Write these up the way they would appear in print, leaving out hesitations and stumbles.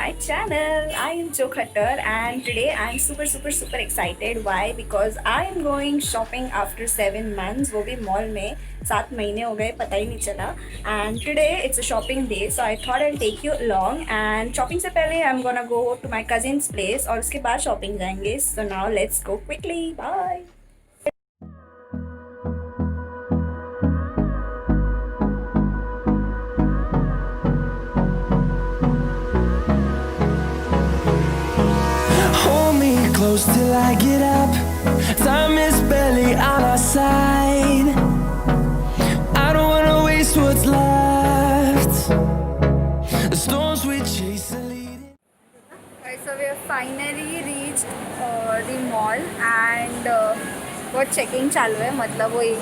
my channel. I am Jo Khattar and today I am super excited. Why? Because I am going shopping after 7 months. वो भी mall में 7 महीने हो गए पता ही नहीं चला. And today it's a shopping day, so I thought I'll take you along. And shopping से पहले I'm gonna go to my cousin's place और उसके बाद shopping जाएंगे. So now let's go quickly. Bye. Close till I get up. Time is barely on our side. I don't wanna waste what's left. The storms we chase are leading. Right, so we have finally reached the mall and बहुत checking चालू है. मतलब वही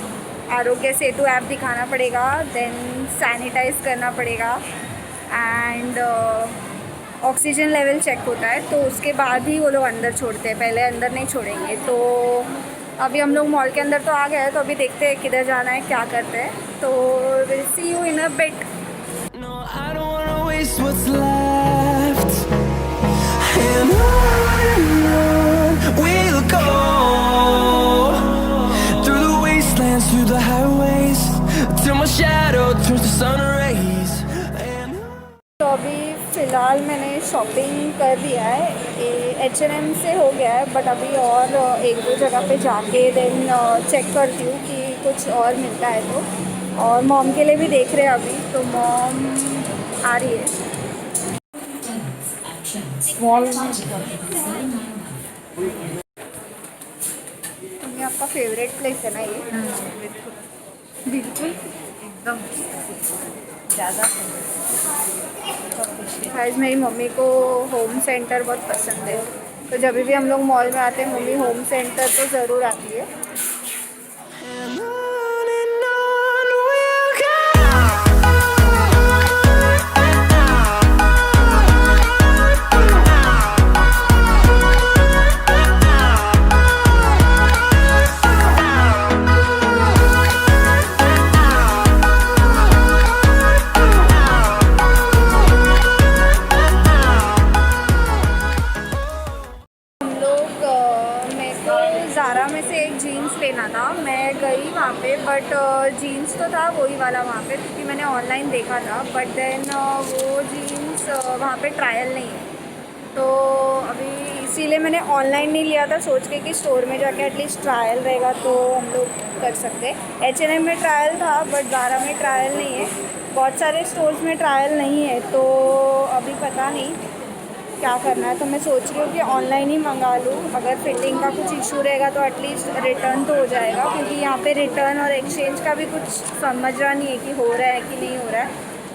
Aarogya Setu app दिखाना पड़ेगा, then sanitise करना पड़ेगा and oxygen level check होता है. तो उसके बाद ही वो लोग अंदर छोड़ते हैं, पहले अंदर नहीं छोड़ेंगे. तो अभी हम लोग मॉल के अंदर तो आ गए हैं, तो अभी देखते हैं किधर जाना है, क्या करते हैं. तो will see you in a bit. No, I don't wanna waste what's left. And on we'll go through the wastelands, through the highways, till my shadow turns to sun rays. तो अभी फ़िलहाल मैंने शॉपिंग कर दिया है. H&M से हो गया है, बट अभी और एक दो जगह पे जाके देन चेक करती हूँ कि कुछ और मिलता है तो. और मॉम के लिए भी देख रहे हैं अभी. तो मॉम आ रही है. तुम्हें आपका फेवरेट प्लेस है ना ये? बिल्कुल एकदम ज़्यादा गाइस, मेरी मम्मी को होम सेंटर बहुत पसंद है. तो जब भी हम लोग मॉल में आते हैं मम्मी होम सेंटर तो ज़रूर आती है. And on we'll go. Zaara में से एक जीन्स लेना था. मैं गई वहाँ पे, बट जीन्स तो था वही वाला वहाँ पे, क्योंकि मैंने ऑनलाइन देखा था. बट देन वो जीन्स वहाँ पे ट्रायल नहीं है. तो अभी इसीलिए मैंने ऑनलाइन नहीं लिया था, सोच के कि स्टोर में जाके एटलीस्ट ट्रायल रहेगा तो हम लोग कर सकते हैं. H&M में ट्रायल था बट ज़ारा में ट्रायल नहीं है. बहुत सारे स्टोर्स में ट्रायल नहीं है. तो अभी पता नहीं क्या करना है. तो मैं सोच रही हूँ कि ऑनलाइन ही मंगा लूँ. अगर फिटिंग का कुछ इशू रहेगा तो एटलीस्ट रिटर्न तो हो जाएगा, क्योंकि यहाँ पे रिटर्न और एक्सचेंज का भी कुछ समझ रहा नहीं है कि हो रहा है कि नहीं हो रहा है.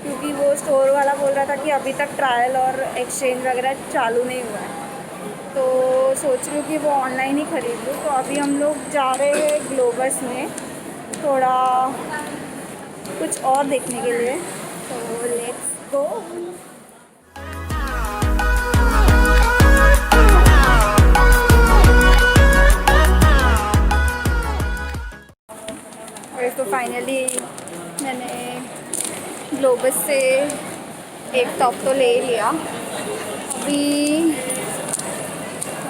क्योंकि वो स्टोर वाला बोल रहा था कि अभी तक ट्रायल और एक्सचेंज वगैरह चालू नहीं हुआ है. तो सोच रही हूँ कि वो ऑनलाइन ही ख़रीद लूँ. तो अभी हम लोग जा रहे हैं ग्लोबस में थोड़ा कुछ और देखने के लिए. तो लेट्स गो. तो फाइनली मैंने ग्लोबस से एक टॉप तो ले लिया.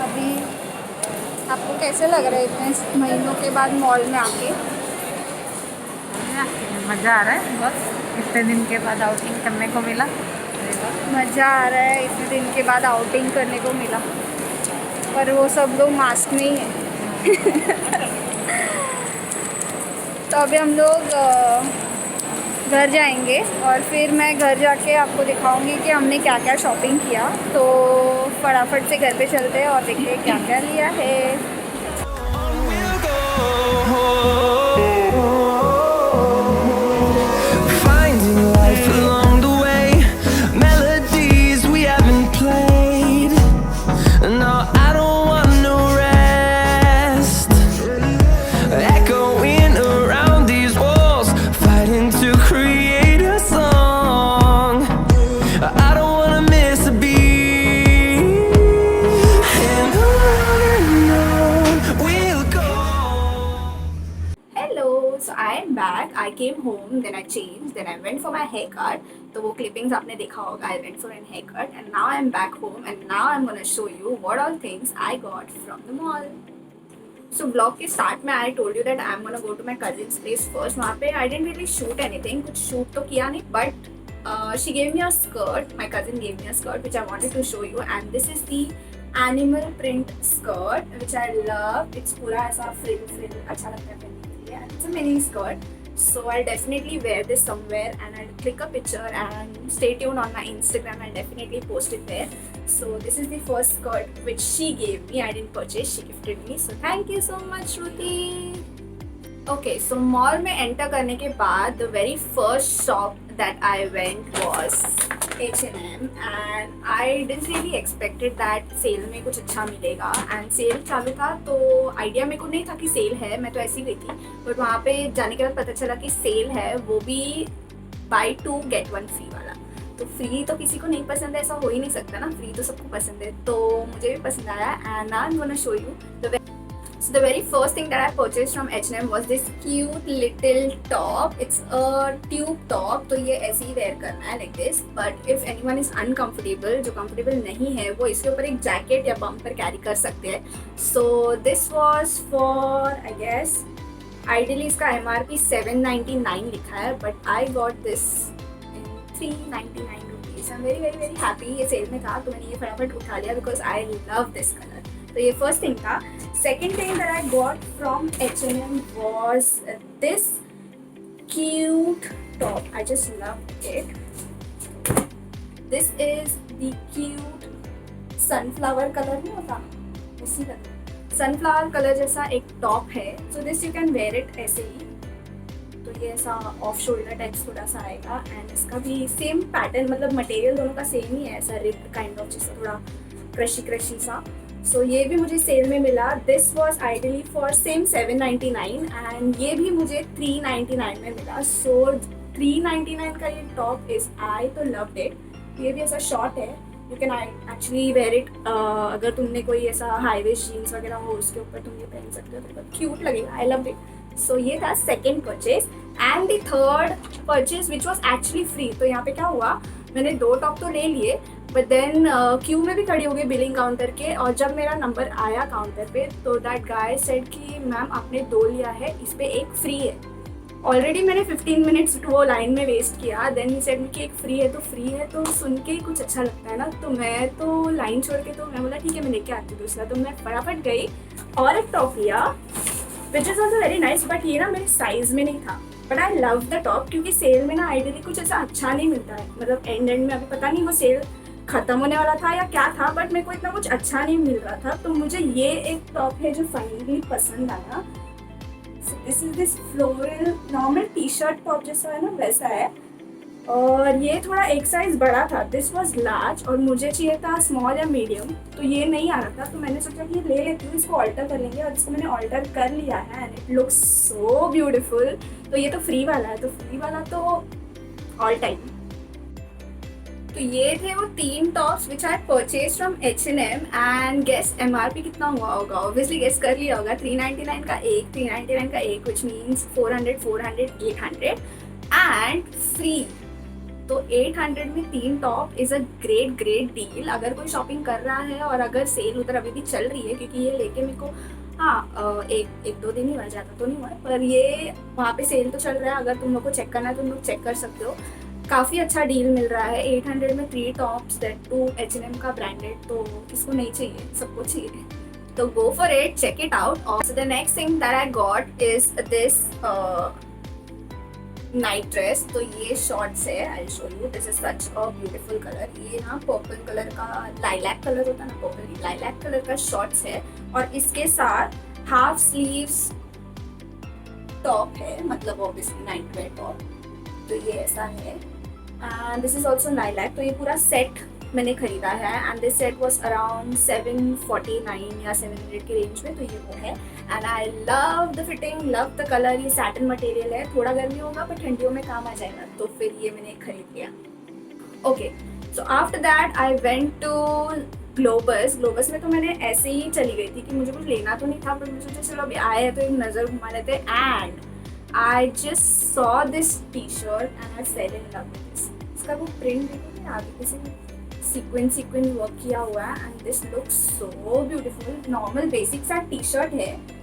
अभी आपको कैसे लग रहा है इतने महीनों के बाद मॉल में आके? मज़ा आ रहा है. बस इतने दिन के बाद आउटिंग करने को मिला. मज़ा आ रहा है, इतने दिन के बाद आउटिंग करने को मिला. पर वो सब लोग मास्क में ही हैं. तो अभी हम लोग घर जाएंगे और फिर मैं घर जाके आपको दिखाऊंगी कि हमने क्या क्या शॉपिंग किया. तो फटाफट से घर पे चलते हैं और देखते हैं क्या क्या लिया है. Finding life along the way, melodies we haven't played. No, I don't want no rest. Echoing around these walls, fighting to create a song. I don't wanna miss a beat. And on came home, then I change, then I went for my hair cut. तो वो clippings आपने देखा होगा. I went for an hair cut and now I am back home and now I am gonna show you what all things I got from the mall. So blog के start में I told you that I am gonna go to my cousin's place first. वहाँ पे आई dent really shoot anything, कुछ shoot तो किया नहीं, but she gave me a skirt. My cousin gave me a skirt which I wanted to show you, and this is the animal print skirt which I love. It's पूरा ऐसा frill अच्छा लगता है पहनने के लिए, and it's a mini skirt. So I'll definitely wear this somewhere and I'll click a picture and stay tuned on my Instagram. I'll definitely post it there. So this is the first skirt which she gave me. I didn't purchase, she gifted me. So thank you so much, Shruti. Okay, so mall में enter करने के बाद the very first shop that I went was H&M and I didn't really expected that sale में कुछ अच्छा मिलेगा and sale चालू था तो idea मेरे को नहीं था कि sale है, मैं तो ऐसे ही गई थी. but वहाँ पे जाने के बाद पता चला कि sale है, वो भी buy 2 get 1 free वाला. तो फ्री तो किसी को नहीं पसंद है, ऐसा हो ही नहीं सकता ना, फ्री तो सबको पसंद है. तो मुझे भी पसंद आया and now I'm gonna show you the very first thing that I purchased from H&M was this cute little top. It's a tube top, तो ये ऐसे ही wear करना है like this. But if anyone is uncomfortable, जो comfortable नहीं है, वो इसके ऊपर एक jacket या bumper carry कर सकते हैं. So this was for I guess ideally इसका MRP 799 लिखा है, but I got this in 399 rupees. I'm very very very happy. ये सेल में था तो मैंने ये फटाफट उठा लिया because I love this color. तो ये first thing था. Second thing that I got from H&M was this cute top. I just love it. This is the cute sunflower color नहीं होता, इसी तरह sunflower color जैसा एक top है. So this you can wear it ऐसे ही. तो ये ऐसा ऑफ शोल्डर टाइप थोड़ा सा आएगा एंड इसका भी सेम पैटर्न, मतलब मटेरियल दोनों का सेम ही है, ऐसा रिप्ड काइंड ऑफ, जैसे थोड़ा क्रशी सा. सो ये भी मुझे सेल में मिला. This was ideally for same 799 and ये भी मुझे 399 में मिला. सो 399 का ये टॉप इज आई तो लव्ड इट. ये भी ऐसा शॉर्ट है, you can actually wear it. अगर तुमने कोई ऐसा हाई वेस्ट जीन्स वगैरह हो उसके ऊपर तुम ये पहन सकते हो, तो बहुत क्यूट लगेगा. I loved it. सो ये था second purchase. And the third purchase which was actually free. तो यहाँ पे क्या हुआ, मैंने 2 टॉप तो ले लिए, बट देन क्यू में भी खड़ी हो गई बिलिंग काउंटर के. और जब मेरा नंबर आया काउंटर पे तो दैट गाय सेड कि मैम आपने 2 लिया है, इस पर एक फ्री है. ऑलरेडी मैंने 15 मिनट्स वो लाइन में वेस्ट किया. देन ही सेड कि एक फ्री है, तो फ्री है तो सुन के कुछ अच्छा लगता है ना. तो मैं तो लाइन छोड़ के, तो मैं बोला ठीक है मैं लेके आती हूँ दूसरा. तो मैं फटाफट गई और एक टॉप लिया which is also very nice. But ये ना मेरे साइज़ में नहीं था. But I love the top क्योंकि सेल में ना आइडियली कुछ ऐसा अच्छा नहीं मिलता है. मतलब एंड में अभी पता नहीं वो सेल ख़त्म होने वाला था या क्या था, बट मेरे को इतना कुछ अच्छा नहीं मिल रहा था. तो मुझे ये एक टॉप है जो फाइनली पसंद आया. This is this floral normal T shirt top जैसा है ना, वैसा है. और ये थोड़ा एक साइज बड़ा था. दिस वॉज लार्ज और मुझे चाहिए था स्मॉल या मीडियम, तो ये नहीं आ रहा था. तो मैंने सोचा कि ले लेती हूँ, इसको ऑल्टर कर लेंगे. और इसको मैंने ऑल्टर कर लिया है and it looks so beautiful. तो ये तो फ्री वाला है, तो फ्री वाला तो ऑल टाइम. तो ये थे वो 3 tops which I purchase from H&M and guess MRP कितना हुआ होगा. ऑब्वियसली गेस कर लिया होगा. 399 का एक, 399 का एक, विच मीन्स 400, 400, 800 एंड फ्री. तो 800 में 3 top is a great deal. अगर कोई शॉपिंग कर रहा है और अगर सेल उधर अभी भी चल रही है, क्योंकि ये लेके मेरे को एक 2 दिन ही हुआ, ज़्यादा तो नहीं हुआ, पर ये वहाँ पे सेल तो चल रहा है. अगर तुम लोग को चेक करना है तुम लोग चेक कर सकते हो. काफ़ी अच्छा डील मिल रहा है. 800 में 3 टॉप्स, दैट टू H&M का ब्रांडेड. तो किसको नहीं चाहिए, सबको चाहिए. तो go for it, check it out. So the next thing that I got is this night dress. तो ये शॉर्ट्स है, I show you. This is such a beautiful colour. ये ना पर्पल कलर का, लाइलैक कलर होता है ना, purple lilac colour का शॉर्ट्स है. और इसके साथ हाफ स्लीव्स टॉप है, मतलब ऑब्वियसली नाइट वेयर टॉप. तो ये ऐसा है and this is also lilac. तो ये पूरा सेट मैंने खरीदा है and this set was around 749 या 700 के रेंज में. तो ये वो है and I love the fitting, love the colour. ये सैटिन मटेरियल है, थोड़ा गर्मी होगा पर ठंडियों में काम आ जाएगा. तो फिर ये मैंने खरीद लिया. Okay, so after that I went to Globus में. तो मैंने ऐसे ही चली गई थी कि मुझे कुछ लेना तो नहीं था, पर मुझे सोचा चलो अभी आए हैं तो एक नज़र घुमा लेते. And I just saw this T shirt and I fail in love with this. इसका वो प्रिंट देखोगे आगे से सीक्वेंस वर्क किया हुआ है and this looks so beautiful. Normal basic सा टी शर्ट है,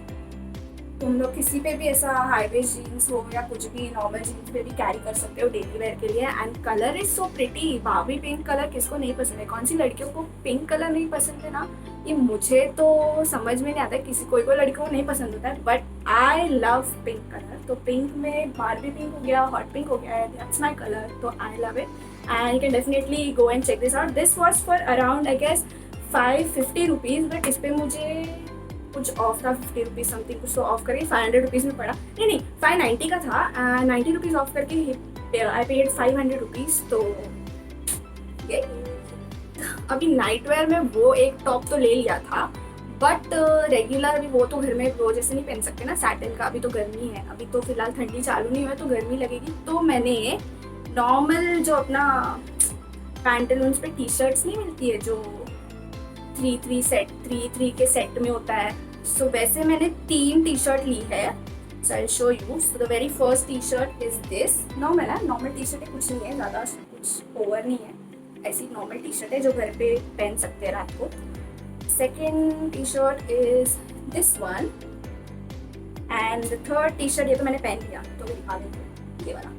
तुम लोग किसी पे भी ऐसा हाईवे जीन्स हो या कुछ भी नॉर्मल जीन्स पे भी कैरी कर सकते हो डेली वेयर के लिए। And colour is so pretty. Baby pink colour किसको नहीं पसंद है? कौन सी लड़कियों को पिंक कलर नहीं पसंद है ना? ये मुझे तो समझ में नहीं आता, किसी कोई लड़कियों को नहीं पसंद होता है, but I love pink colour. तो पिंक में बारबी पिंक हो गया, हॉट पिंक हो गया, दैट्स माई कलर, तो I love it and you can definitely go and check this out. This was for around I guess 550 rupees, but इस पर मुझे कुछ ऑफ था, 50 रुपीज़ समथिंग कुछ तो ऑफ करके 500 रुपीज़ में पड़ा। नहीं 590 का था, 90 रुपीज़ ऑफ करके आई पेड 500 रुपीज़। तो ये अभी नाइट वेयर में वो एक टॉप तो ले लिया था, बट रेगुलर अभी वो तो घर में रोज ऐसे नहीं पहन सकते ना सैटिन का। अभी तो गर्मी है, अभी तो फिलहाल ठंडी चालू नहीं हुआ तो गर्मी लगेगी। तो मैंने नॉर्मल जो अपना पैंटलून्स पे टी शर्ट्स नहीं मिलती है जो 3 के सेट में होता है, सो वैसे मैंने 3 टी शर्ट ली है। So I show you. So the very first T shirt is this. Normal T shirt है, कुछ नहीं है ज़्यादा, कुछ ओवर नहीं है, ऐसी नॉर्मल टी शर्ट है जो घर पे पहन सकते हैं रात को। Second T shirt is this one and the third T shirt ये तो मैंने पहन लिया, तो मैं दिखा देती हूँ ये वाला।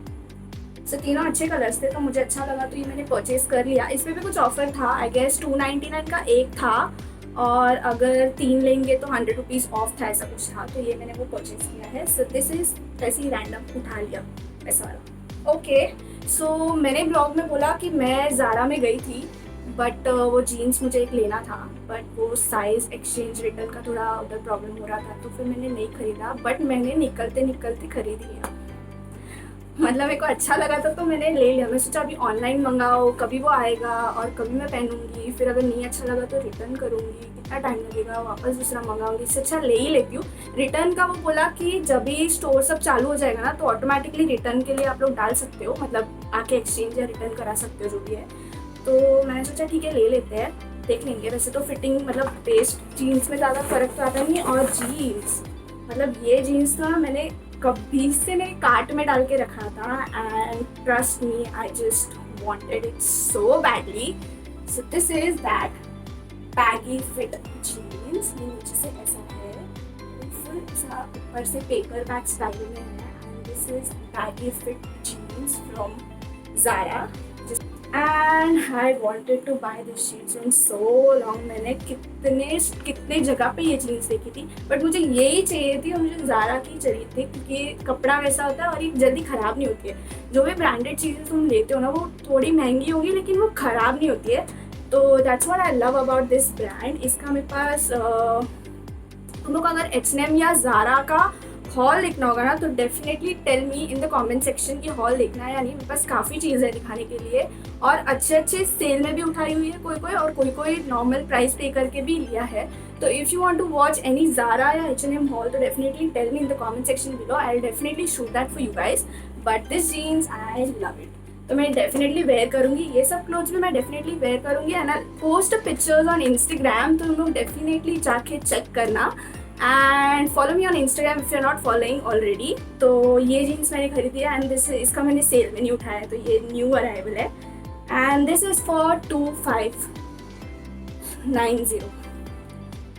सो तीनों अच्छे कलर्स थे तो मुझे अच्छा लगा तो ये मैंने परचेज कर लिया। इस पर भी कुछ ऑफर था, आई गेस 299 का एक था और अगर 3 लेंगे तो 100 रुपीज़ ऑफ था, ऐसा कुछ था, तो ये मैंने वो परचेज किया है। सो दिस इज ऐसे ही रैंडम उठा लिया ऐसा वाला। ओके, सो मैंने ब्लॉग में बोला कि मैं ज़ारा में गई थी, बट वो जीन्स मुझे एक लेना था, बट वो साइज़ एक्सचेंज रिटर्न का थोड़ा उधर प्रॉब्लम हो रहा था, तो फिर मैंने नहीं ख़रीदा, बट मैंने निकलते खरीद लिया। मतलब मेरे को अच्छा लगा था तो मैंने ले लिया। मैं सोचा अभी ऑनलाइन मंगाओ, कभी वो आएगा और कभी मैं पहनूंगी, फिर अगर नहीं अच्छा लगा तो रिटर्न करूंगी, कितना टाइम लगेगा, वापस दूसरा मंगाऊंगी, इससे अच्छा ले ही लेती हूँ। रिटर्न का वो बोला कि जब भी स्टोर सब चालू हो जाएगा ना तो ऑटोमेटिकली रिटर्न के लिए आप लोग डाल सकते हो, मतलब आके एक्सचेंज या रिटर्न करा सकते हो जो भी है। तो मैंने सोचा ठीक है ले लेते हैं, देख लेंगे। वैसे तो फिटिंग मतलब वेस्ट जीन्स में ज़्यादा फ़र्क तो आता नहीं। और जीन्स मतलब ये जीन्स तो ना मैंने कभी से मेरे कार्ट में डाल के रखा था and trust me I just wanted it so badly. So this is that baggy fit jeans. ये नीचे से ऐसा है, फुल ऐसा ऊपर से पेपर बैग स्टाइल में है and this is baggy fit jeans from Zara and I wanted to buy this jeans in so long. मैंने कितने जगह पे ये जीन्स देखी थी, बट मुझे यही चाहिए थी और मुझे ज़ारा की चाहिए थी क्योंकि कपड़ा वैसा होता है और ये जल्दी ख़राब नहीं होती है। जो भी ब्रांडेड चीज़ें तुम लेते हो ना वो थोड़ी महंगी होगी लेकिन वो ख़राब नहीं होती है। तो that's what I love about this brand. इसका मेरे पास तुम लोग अगर H&M या ज़ारा का हॉल देखना होगा ना तो definitely tell me in the comment section की हॉल देखना है। यानी मेरे पास काफ़ी चीज़ है दिखाने के लिए और अच्छे सेल में भी उठाई हुई है कोई और कोई नॉर्मल प्राइस पे करके भी लिया है। तो if you want to watch any Zara या H&M हॉल तो definitely tell me in the comment section below, I will definitely shoot that for you guys. But this jeans I love it, तो मैं definitely wear करूँगी। ये सब clothes भी मैं definitely wear करूँगी and I post pictures on Instagram, तो तुम लोग डेफिनेटली जाके चेक करना and follow me on Instagram if you are not following already. तो ये जीन्स मैंने खरीदी है एंड दिस इसका मैंने सेल में नहीं उठाया है, तो ये न्यू अराइवल है एंड दिस इज़ फॉर 2590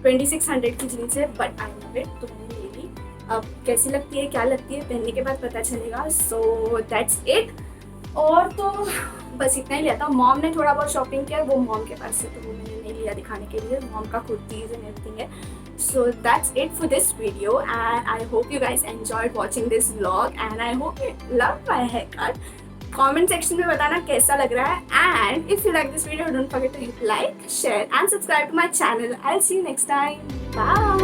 2600 की जीन्स है, बट आई लव इट, तो मैंने ले ली। अब कैसी लगती है क्या लगती है पहनने के बाद पता चलेगा। So that's it. और तो बस इतना ही लिया था। मॉम ने थोड़ा बहुत शॉपिंग किया, वो मॉम के पास से, तो वो मैंने नहीं लिया दिखाने के लिए। मॉम का कुर्तीज़ एंड एवरीथिंग है। So that's it for this video and I hope you guys enjoyed watching this vlog and I hope you loved my haircut. Comment section में बताना कैसा लग रहा है and if you like this video don't forget to hit like, share and subscribe to my channel. I'll see you next time. Bye.